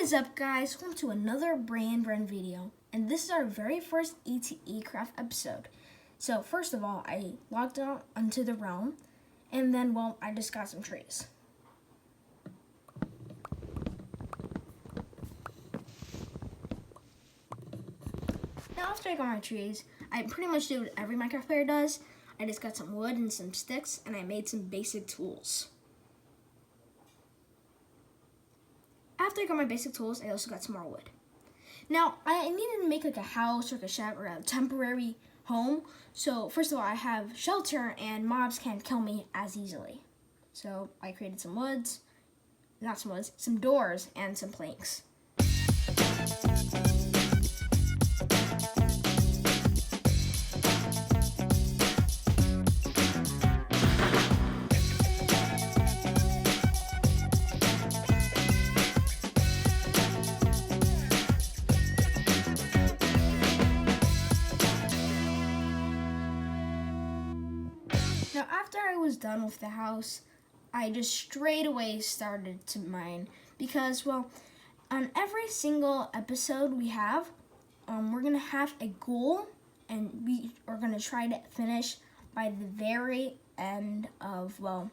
is up, guys? Welcome to another BREN video, and this is our very first ATACRAFT episode. So first of all, I logged out onto the realm, and then, well, I just got some trees. Now after I got my trees, I pretty much did what every Minecraft player does. I just got some wood and some sticks, and I made some basic tools. After I got my basic tools, I also got some more wood. Now, I needed to make like a house or like a shack or a temporary home. So first of all, I have shelter and mobs can't kill me as easily. So I created some doors and some planks. Now, after I was done with the house, I just straight away started to mine because, well, on every single episode we have, we're going to have a goal, and we are going to try to finish by the very end of, well,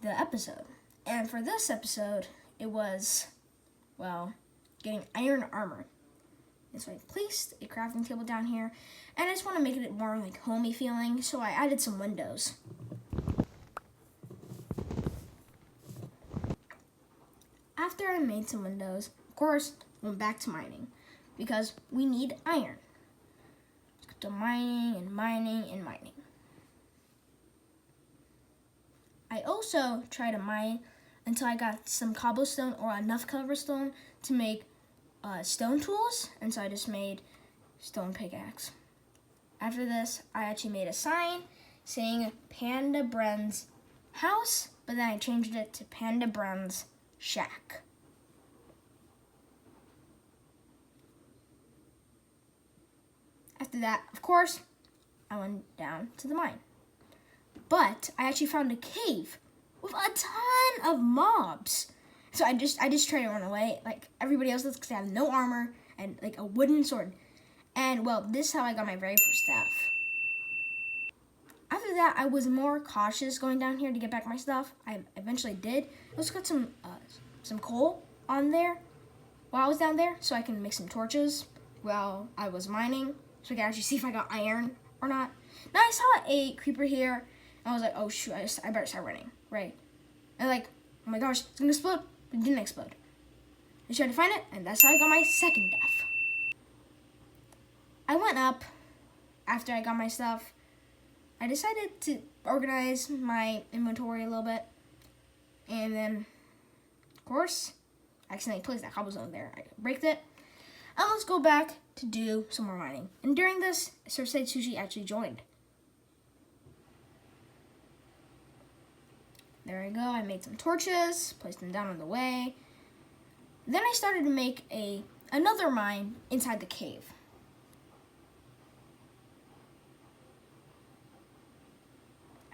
the episode. And for this episode, it was, well, getting iron armor. And so I placed a crafting table down here, and I just want to make it more like homey feeling, so I added some windows. After I made some windows, of course, I went back to mining, because we need iron. Let's go to mining and mining and mining. I also tried to mine until I got some cobblestone or enough cobblestone to make stone tools, and so I just made stone pickaxe. After this, I actually made a sign saying Panda BREN's house, but then I changed it to Panda BREN's shack. After that, of course, I went down to the mine. But I actually found a cave with a ton of mobs. So I just tried to run away like everybody else does because I have no armor and like a wooden sword. And well, this is how I got my very first staff. After that, I was more cautious going down here to get back my stuff. I eventually did. I also got some coal on there while I was down there, so I can make some torches while I was mining, so I can actually see if I got iron or not. Now I saw a creeper here, and I was like, oh shoot, I better start running, right? And like, oh my gosh, it's gonna explode. It didn't explode. I tried to find it, and that's how I got my second death. I went up after I got my stuff. I decided to organize my inventory a little bit, and then, of course, I accidentally placed that cobblestone there. I breaked it. And let's go back to do some more mining. And during this, SurfsideSushi actually joined. There we go. I made some torches, placed them down on the way. Then I started to make another mine inside the cave.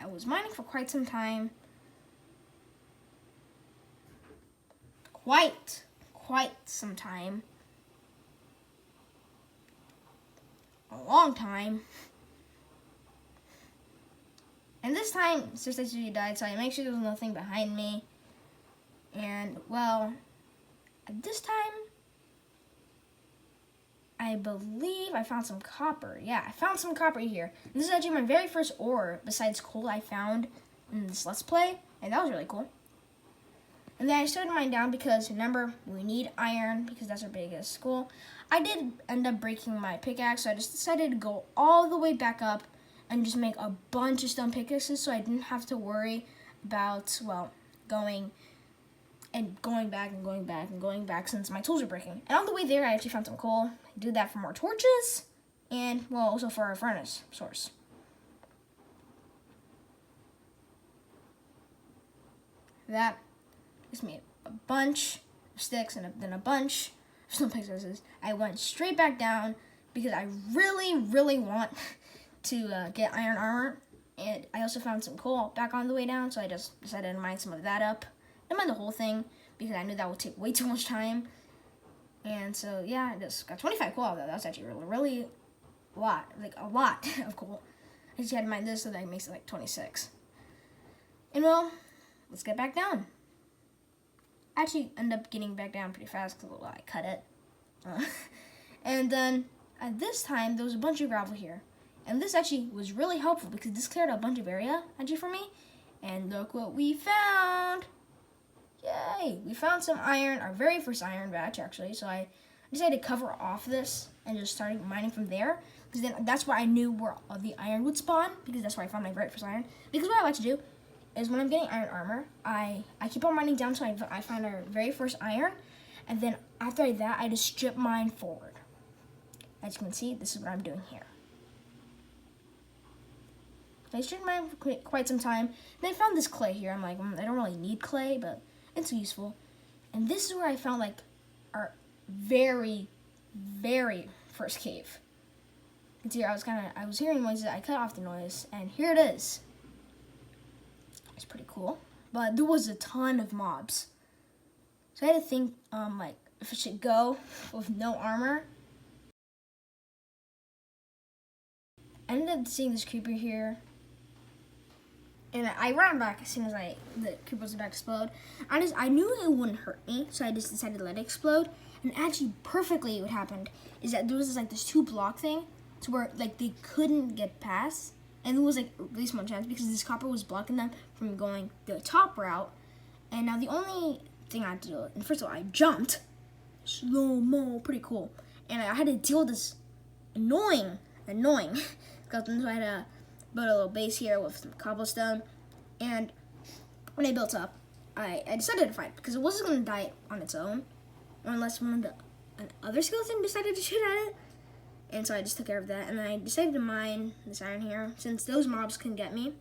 I was mining for quite some time. Quite some time. A long time. And this time, SurfsideSushi died, so I made sure there was nothing behind me. And, well, at this time, I believe I found some copper. Yeah, I found some copper here. And this is actually my very first ore, besides coal, I found in this Let's Play. And that was really cool. And then I started mining down because, remember, we need iron because that's our biggest goal. I did end up breaking my pickaxe, so I just decided to go all the way back up and just make a bunch of stone pickaxes so I didn't have to worry about, well, going back since my tools are breaking. And on the way there, I actually found some coal. I did that for more torches and, well, also for our furnace source. That just made a bunch of sticks and then a bunch of stone pickaxes. I went straight back down because I really want to get iron armor, and I also found some coal back on the way down, so I just decided to mine some of that up. I mined the whole thing because I knew that would take way too much time. And so, yeah, I just got 25 coal out of that. That was actually really a lot. Like, a lot of coal. I just had to mine this, so that makes it like 26. And well, let's get back down. I actually ended up getting back down pretty fast because I cut it. And then at this time, there was a bunch of gravel here. And this actually was really helpful because this cleared a bunch of area actually for me. And look what we found. Yay! We found some iron, our very first iron batch actually. So I decided to cover off this and just started mining from there. Because then that's where I knew where all the iron would spawn, because that's where I found my very first iron. Because what I like to do is when I'm getting iron armor, I keep on mining down until I find our very first iron. And then after that, I just strip mine forward. As you can see, this is what I'm doing here. I stripped mine for quite some time. Then I found this clay here. I'm like, I don't really need clay, but it's useful. And this is where I found like our very, very first cave. You can see here, I was hearing noises. I cut off the noise, and here it is. It's pretty cool, but there was a ton of mobs. So I had to think, like, if I should go with no armor. I ended up seeing this creeper here, and I ran back as soon as the creeper was about to explode. I knew it wouldn't hurt me, so I just decided to let it explode. And actually, perfectly, what happened is that there was this 2-block thing, to where like they couldn't get past, and there was like at least one chance because this copper was blocking them from going the top route. And now the only thing I had to do, and first of all, I jumped slow-mo, pretty cool, and I had to deal with this annoying. Because I had to build a little base here with some cobblestone, and when I built up, I decided to fight because it wasn't going to die on its own, unless one of the other skeleton decided to shoot at it. And so I just took care of that, and then I decided to mine this iron here, since those mobs couldn't get me.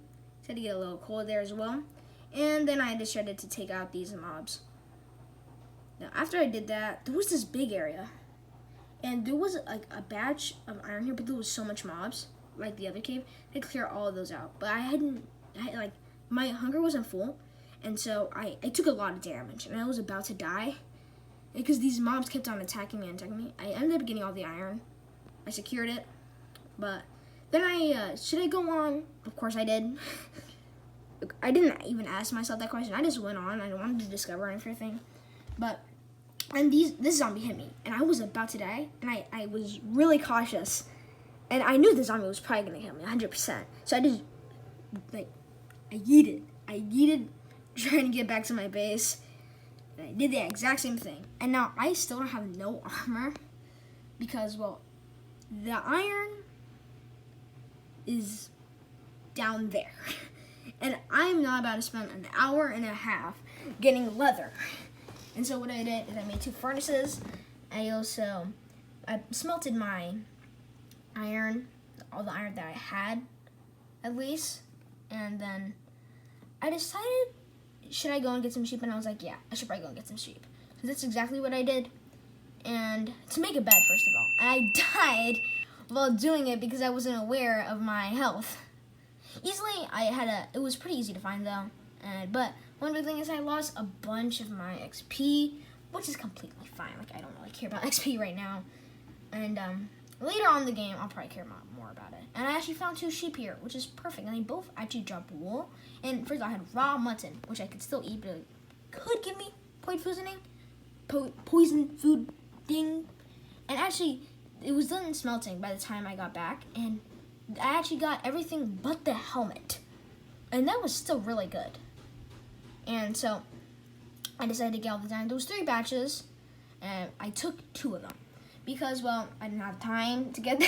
So I had to get a little coal there as well. And then I decided to take out these mobs. Now, after I did that, there was this big area. And there was like a batch of iron here, but there was so much mobs, like the other cave, I had to clear all of those out. But my hunger wasn't full, and so I took a lot of damage, and I was about to die. Because these mobs kept on attacking me. I ended up getting all the iron. I secured it, but then should I go on? Of course I did. I didn't even ask myself that question. I just went on. I wanted to discover everything. And this zombie hit me, and I was about to die, and I was really cautious. And I knew the zombie was probably going to hit me 100%. So I just, I yeeted, trying to get back to my base. And I did the exact same thing. And now I still don't have no armor, because, well, the iron is down there. And I'm not about to spend an hour and a half getting leather. And so what I did is I made 2 furnaces. I smelted my iron, all the iron that I had, at least. And then I decided, should I go and get some sheep? And I was like, yeah, I should probably go and get some sheep. So that's exactly what I did. And to make a bed, first of all. And I died while doing it because I wasn't aware of my health. It was pretty easy to find though. But one big thing is I lost a bunch of my XP, which is completely fine. Like, I don't really care about XP right now. And later on in the game, I'll probably care more about it. And I actually found 2 sheep here, which is perfect. And they both actually drop wool. And first of all, I had raw mutton, which I could still eat, but it could give me poison food ding. And actually, it was done smelting by the time I got back, and I actually got everything but the helmet, and that was still really good. And so I decided to get all the time. There was 3 batches, and I took 2 of them because, well, I didn't have time to get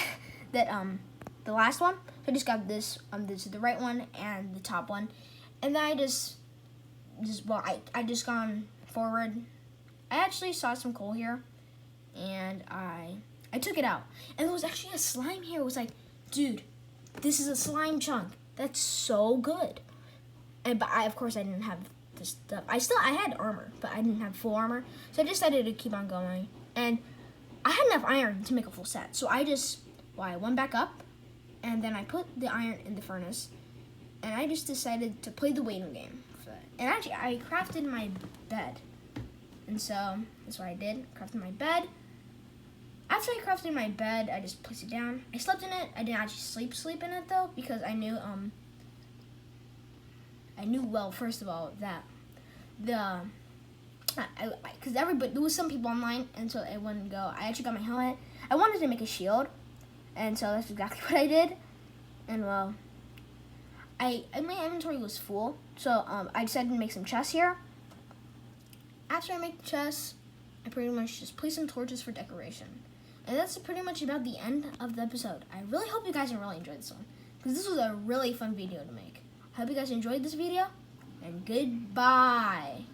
the last one. So I just got this is the right one and the top one, and then I just gone forward. I actually saw some coal here, and I took it out, and there was actually a slime here. It was like, dude, this is a slime chunk. That's so good. But of course I didn't have this stuff. I had armor, but I didn't have full armor, so I decided to keep on going. And I had enough iron to make a full set, so I went back up, and then I put the iron in the furnace, and I just decided to play the waiting game. And actually, I crafted my bed. And so that's what I did. Crafted my bed. after I crafted my bed, I just placed it down. I slept in it. I didn't actually sleep in it though, because I knew well, first of all, that because there was some people online, and so it wouldn't go. I actually got my helmet. I wanted to make a shield, and so that's exactly what I did. And well, my inventory was full, so I decided to make some chests here. After I make the chests, I pretty much just place some torches for decoration. And that's pretty much about the end of the episode. I really hope you guys really enjoyed this one, because this was a really fun video to make. I hope you guys enjoyed this video, and goodbye.